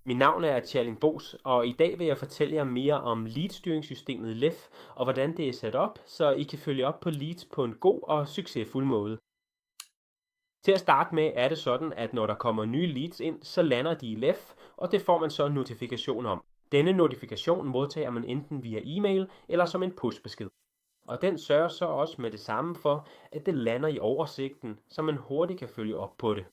Mit navn er Tjerling Bos, og i dag vil jeg fortælle jer mere om lead-styringssystemet LEF, og hvordan det er sat op, så I kan følge op på leads på en god og succesfuld måde. Til at starte med er det sådan, at når der kommer nye leads ind, så lander de i LEF, og det får man så en notifikation om. Denne notifikation modtager man enten via e-mail eller som en pushbesked. Og den sørger så også med det samme for, at det lander i oversigten, så man hurtigt kan følge op på det.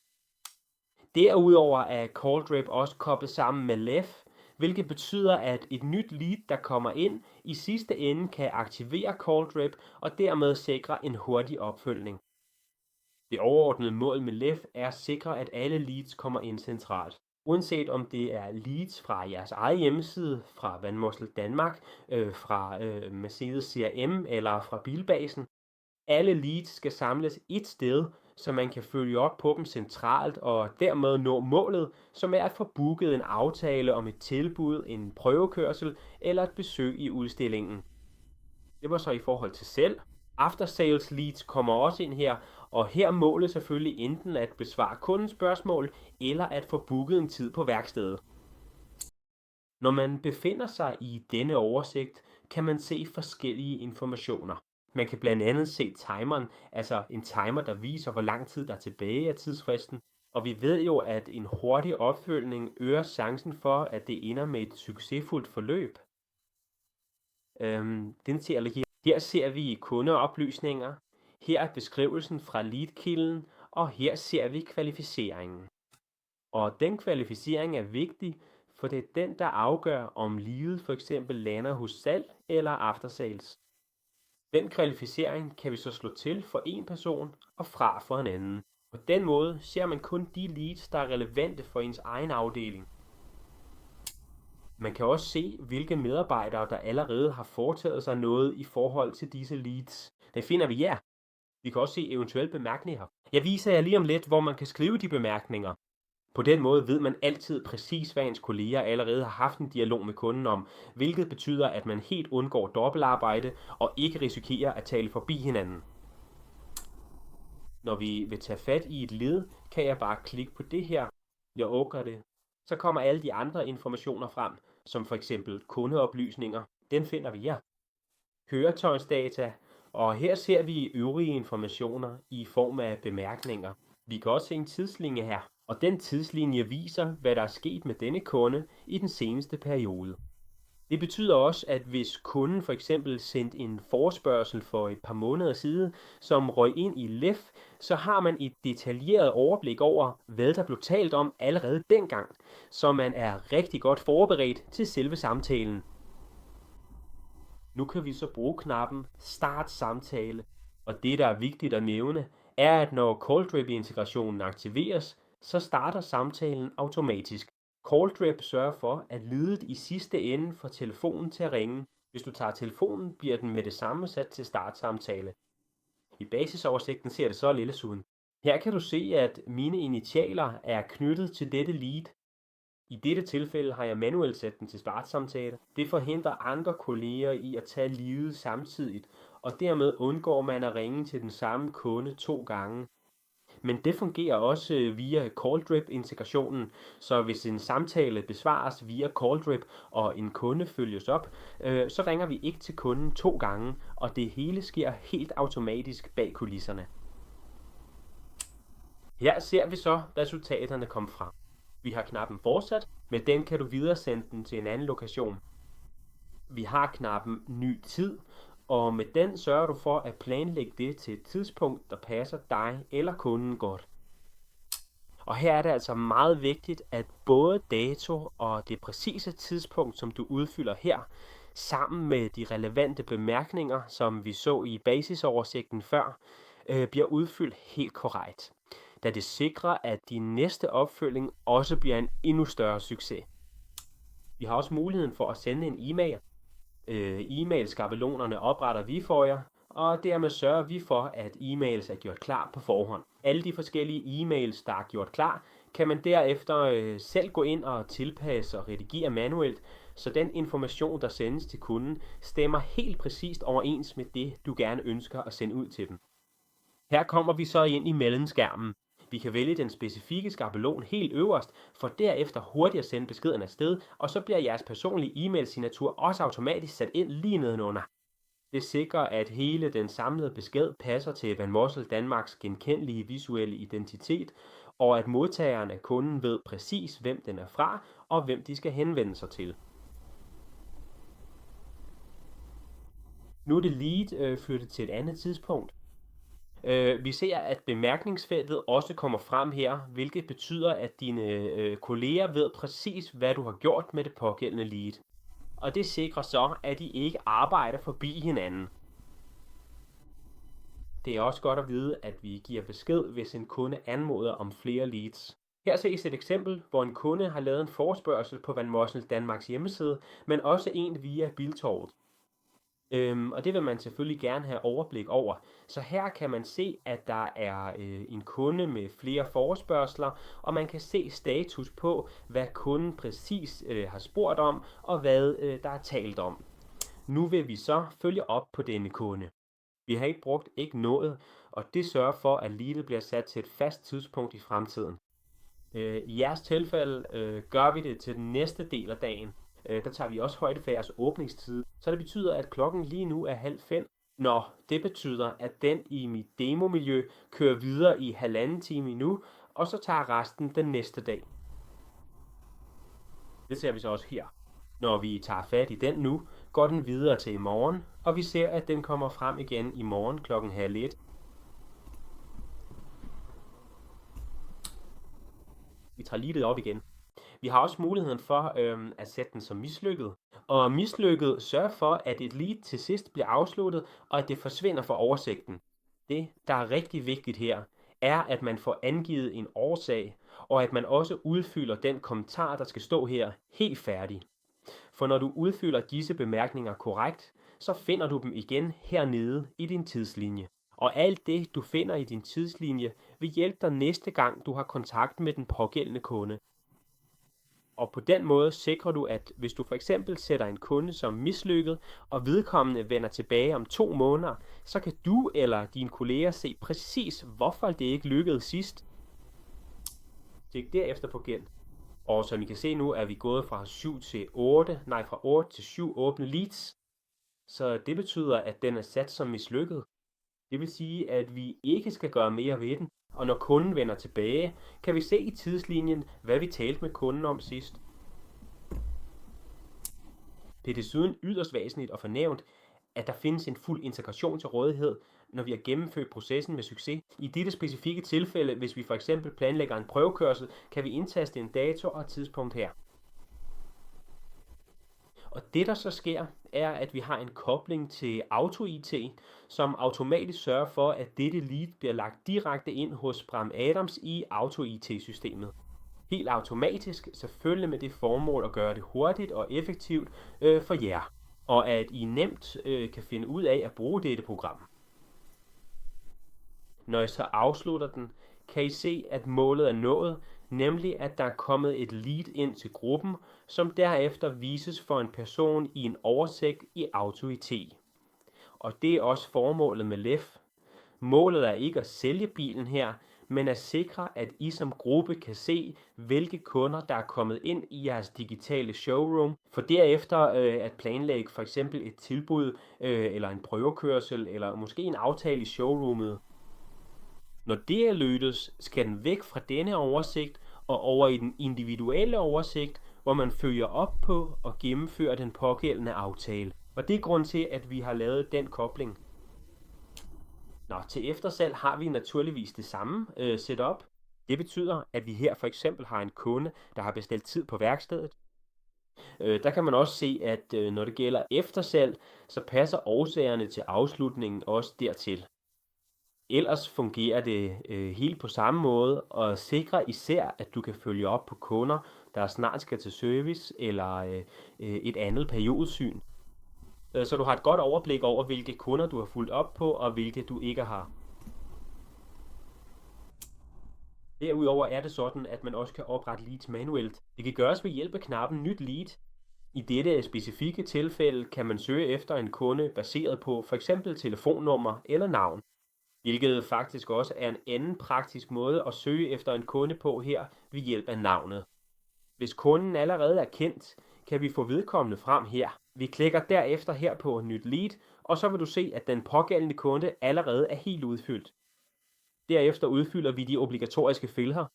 Derudover er CallDrip også koblet sammen med LEF, hvilket betyder, at et nyt lead, der kommer ind, i sidste ende kan aktivere CallDrip og dermed sikre en hurtig opfølgning. Det overordnede mål med LEF er at sikre, at alle leads kommer ind centralt. Uanset om det er leads fra jeres egen hjemmeside, fra Vandmorsel Danmark, fra Mercedes CRM eller fra Bilbasen. Alle leads skal samles et sted, så man kan følge op på dem centralt og dermed nå målet, som er at få booket en aftale om et tilbud, en prøvekørsel eller et besøg i udstillingen. Det var så i forhold til salg. After sales leads kommer også ind her, og her er målet selvfølgelig enten at besvare kundens spørgsmål eller at få booket en tid på værkstedet. Når man befinder sig i denne oversigt, kan man se forskellige informationer. Man kan blandt andet se timeren, altså en timer, der viser, hvor lang tid der er tilbage af tidsfristen. Og vi ved jo, at en hurtig opfølgning øger chancen for, at det ender med et succesfuldt forløb. Her ser vi kundeoplysninger. Her er beskrivelsen fra leadkilden, og her ser vi kvalificeringen. Og den kvalificering er vigtig, for det er den, der afgør, om leadet for eksempel lander hos salg eller aftersales. Den kvalificering kan vi så slå til for en person og fra for en anden. På den måde ser man kun de leads, der er relevante for ens egen afdeling. Man kan også se, hvilke medarbejdere, der allerede har foretaget sig noget i forhold til disse leads. Det finder vi her. Vi kan også se eventuelle bemærkninger. Jeg viser jer lige om lidt, hvor man kan skrive de bemærkninger. På den måde ved man altid præcis, hvad ens kolleger allerede har haft en dialog med kunden om, hvilket betyder, at man helt undgår dobbeltarbejde og ikke risikerer at tale forbi hinanden. Når vi vil tage fat i et led, kan jeg bare klikke på det her. Jeg åbner det. Så kommer alle de andre informationer frem, som for eksempel kundeoplysninger. Den finder vi her. Køretøjsdata, og her ser vi øvrige informationer i form af bemærkninger. Vi kan også se en tidslinje her. Og den tidslinje viser, hvad der er sket med denne kunde i den seneste periode. Det betyder også, at hvis kunden for eksempel sendte en forespørgsel for et par måneder siden, som røg ind i LEF, så har man et detaljeret overblik over, hvad der blev talt om allerede dengang, så man er rigtig godt forberedt til selve samtalen. Nu kan vi så bruge knappen Start samtale, og det der er vigtigt at nævne, er at når CallDrip-integrationen aktiveres, så starter samtalen automatisk. CallDrip sørger for, at leadet i sidste ende får telefonen til at ringe. Hvis du tager telefonen, bliver den med det samme sat til startsamtale. I basisoversigten ser det så lille ud. Her kan du se, at mine initialer er knyttet til dette lead. I dette tilfælde har jeg manuelt sat den til startsamtale. Det forhindrer andre kolleger i at tage leadet samtidigt, og dermed undgår man at ringe til den samme kunde 2 gange. Men det fungerer også via CallDrip-integrationen, så hvis en samtale besvares via CallDrip, og en kunde følges op, så ringer vi ikke til kunden 2 gange, og det hele sker helt automatisk bag kulisserne. Her ser vi så resultaterne komme frem. Vi har knappen fortsat, med den kan du videresende den til en anden lokation. Vi har knappen ny tid, og med den sørger du for at planlægge det til et tidspunkt, der passer dig eller kunden godt. Og her er det altså meget vigtigt, at både dato og det præcise tidspunkt, som du udfylder her, sammen med de relevante bemærkninger, som vi så i basisoversigten før, bliver udfyldt helt korrekt, da det sikrer, at din næste opfølging også bliver en endnu større succes. Vi har også muligheden for at sende en e-mail. E-mail-skabelonerne opretter vi for jer, og dermed sørger vi for, at e-mails er gjort klar på forhånd. Alle de forskellige e-mails, der er gjort klar, kan man derefter selv gå ind og tilpasse og redigere manuelt, så den information, der sendes til kunden, stemmer helt præcist overens med det, du gerne ønsker at sende ud til dem. Her kommer vi så ind i mellemskærmen. Vi kan vælge den specifikke skabelon helt øverst, for derefter hurtigt at sende beskeden afsted, og så bliver jeres personlige e-mail-signatur også automatisk sat ind lige nedenunder. Det sikrer, at hele den samlede besked passer til Van Mossel Danmarks genkendelige visuelle identitet, og at modtageren af kunden ved præcis, hvem den er fra, og hvem de skal henvende sig til. Nu er det lead flyttet til et andet tidspunkt. Vi ser, at bemærkningsfeltet også kommer frem her, hvilket betyder, at dine kolleger ved præcis, hvad du har gjort med det pågældende lead. Og det sikrer så, at de ikke arbejder forbi hinanden. Det er også godt at vide, at vi giver besked, hvis en kunde anmoder om flere leads. Her ses et eksempel, hvor en kunde har lavet en forespørgsel på Van Mossel Danmarks hjemmeside, men også en via Biltorvet. Og det vil man selvfølgelig gerne have overblik over. Så her kan man se, at der er en kunde med flere forespørgsler, og man kan se status på, hvad kunden præcis har spurgt om, og hvad der er talt om. Nu vil vi så følge op på denne kunde. Vi har ikke noget, og det sørger for, at leadet bliver sat til et fast tidspunkt i fremtiden. I jeres tilfælde gør vi det til den næste del af dagen. Der tager vi også højde for jeres åbningstid, så det betyder, at klokken lige nu er 4:30. Nå, det betyder, at den i mit demomiljø kører videre i 1,5 time nu, og så tager resten den næste dag. Det ser vi så også her. Når vi tager fat i den nu, går den videre til i morgen, og vi ser, at den kommer frem igen i morgen klokken 12:30. Vi tager leadet op igen. Vi har også muligheden for at sætte den som mislykket. Og mislykket sørger for, at et lead til sidst bliver afsluttet, og at det forsvinder fra oversigten. Det, der er rigtig vigtigt her, er, at man får angivet en årsag, og at man også udfylder den kommentar, der skal stå her, helt færdig. For når du udfylder disse bemærkninger korrekt, så finder du dem igen hernede i din tidslinje. Og alt det, du finder i din tidslinje, vil hjælpe dig næste gang, du har kontakt med den pågældende kunde. Og på den måde sikrer du, at hvis du for eksempel sætter en kunde som mislykket, og vedkommende vender tilbage om 2 måneder, så kan du eller dine kolleger se præcis, hvorfor det ikke lykkedes sidst. Stik derefter på gen. Og som I kan se nu, er vi gået fra 8 til 7 åbne leads. Så det betyder, at den er sat som mislykket. Det vil sige, at vi ikke skal gøre mere ved den. Og når kunden vender tilbage, kan vi se i tidslinjen, hvad vi talte med kunden om sidst. Det er desuden yderst væsentligt at fornævnt, at der findes en fuld integration til rådighed, når vi har gennemført processen med succes. I dette specifikke tilfælde, hvis vi for eksempel planlægger en prøvekørsel, kan vi indtaste en dato og et tidspunkt her. Og det der så sker, er at vi har en kobling til AutoIT, som automatisk sørger for, at dette lead bliver lagt direkte ind hos Bram Adams i AutoIT-systemet. Helt automatisk, selvfølgelig med det formål at gøre det hurtigt og effektivt for jer, og at I nemt kan finde ud af at bruge dette program. Når jeg så afslutter den, kan I se, at målet er nået, nemlig at der er kommet et lead ind til gruppen, som derefter vises for en person i en oversigt i AutoIT. Og det er også formålet med LEF. Målet er ikke at sælge bilen her, men at sikre, at I som gruppe kan se, hvilke kunder, der er kommet ind i jeres digitale showroom, for derefter at planlægge for eksempel et tilbud, eller en prøvekørsel, eller måske en aftale i showroomet. Når det er lykkedes, skal den væk fra denne oversigt og over i den individuelle oversigt, hvor man følger op på og gennemfører den pågældende aftale. Og det er grund til, at vi har lavet den kobling. Til eftersalg har vi naturligvis det samme setup. Det betyder, at vi her for eksempel har en kunde, der har bestilt tid på værkstedet. Der kan man også se, at når det gælder eftersalg, så passer årsagerne til afslutningen også dertil. Ellers fungerer det helt på samme måde, og sikrer især, at du kan følge op på kunder, der snart skal til service eller et andet periodesyn. Så du har et godt overblik over, hvilke kunder du har fulgt op på, og hvilke du ikke har. Derudover er det sådan, at man også kan oprette leads manuelt. Det kan gøres ved hjælp af knappen Nyt lead. I dette specifikke tilfælde kan man søge efter en kunde baseret på f.eks. telefonnummer eller navn. hvilket faktisk også er en anden praktisk måde at søge efter en kunde på her ved hjælp af navnet. Hvis kunden allerede er kendt, kan vi få vedkommende frem her. Vi klikker derefter her på Nyt lead, og så vil du se, at den pågældende kunde allerede er helt udfyldt. Derefter udfylder vi de obligatoriske felter.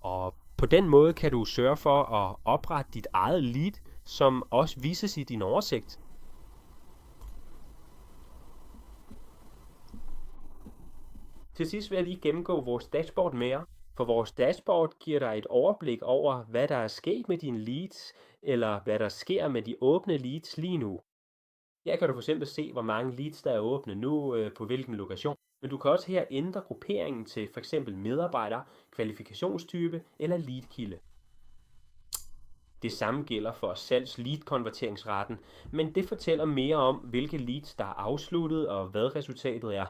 Og på den måde kan du sørge for at oprette dit eget lead, som også vises i din oversigt. Til sidst vil jeg lige gennemgå vores dashboard med jer, for vores dashboard giver dig et overblik over, hvad der er sket med dine leads, eller hvad der sker med de åbne leads lige nu. Her kan du f.eks. se, hvor mange leads der er åbne nu på hvilken lokation, men du kan også her ændre grupperingen til f.eks. medarbejder, kvalifikationstype eller leadkilde. Det samme gælder for salgs-lead-konverteringsraten, men det fortæller mere om, hvilke leads der er afsluttet og hvad resultatet er.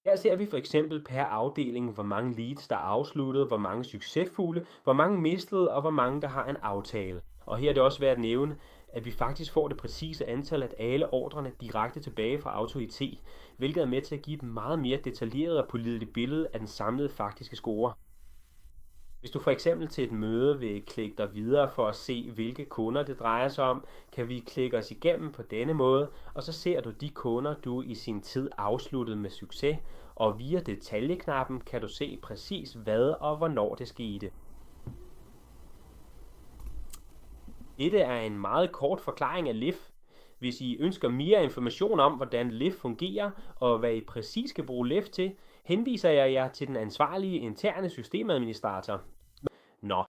Her ser vi for eksempel per afdeling, hvor mange leads der er afsluttet, hvor mange succesfulde, hvor mange mistede og hvor mange der har en aftale. Og her er det også værd at nævne, at vi faktisk får det præcise antal af alle ordrene direkte tilbage fra autoritet, hvilket er med til at give et meget mere detaljeret og pålideligt billede af den samlede faktiske score. Hvis du for eksempel til et møde vil klikke dig videre for at se, hvilke kunder det drejer sig om, kan vi klikke os igennem på denne måde, og så ser du de kunder, du i sin tid afsluttede med succes, og via detaljeknappen kan du se præcis hvad og hvornår det skete. Dette er en meget kort forklaring af LIF. Hvis I ønsker mere information om, hvordan LIF fungerer og hvad I præcis skal bruge LIF til, henviser jeg jer til den ansvarlige interne systemadministrator. Nå,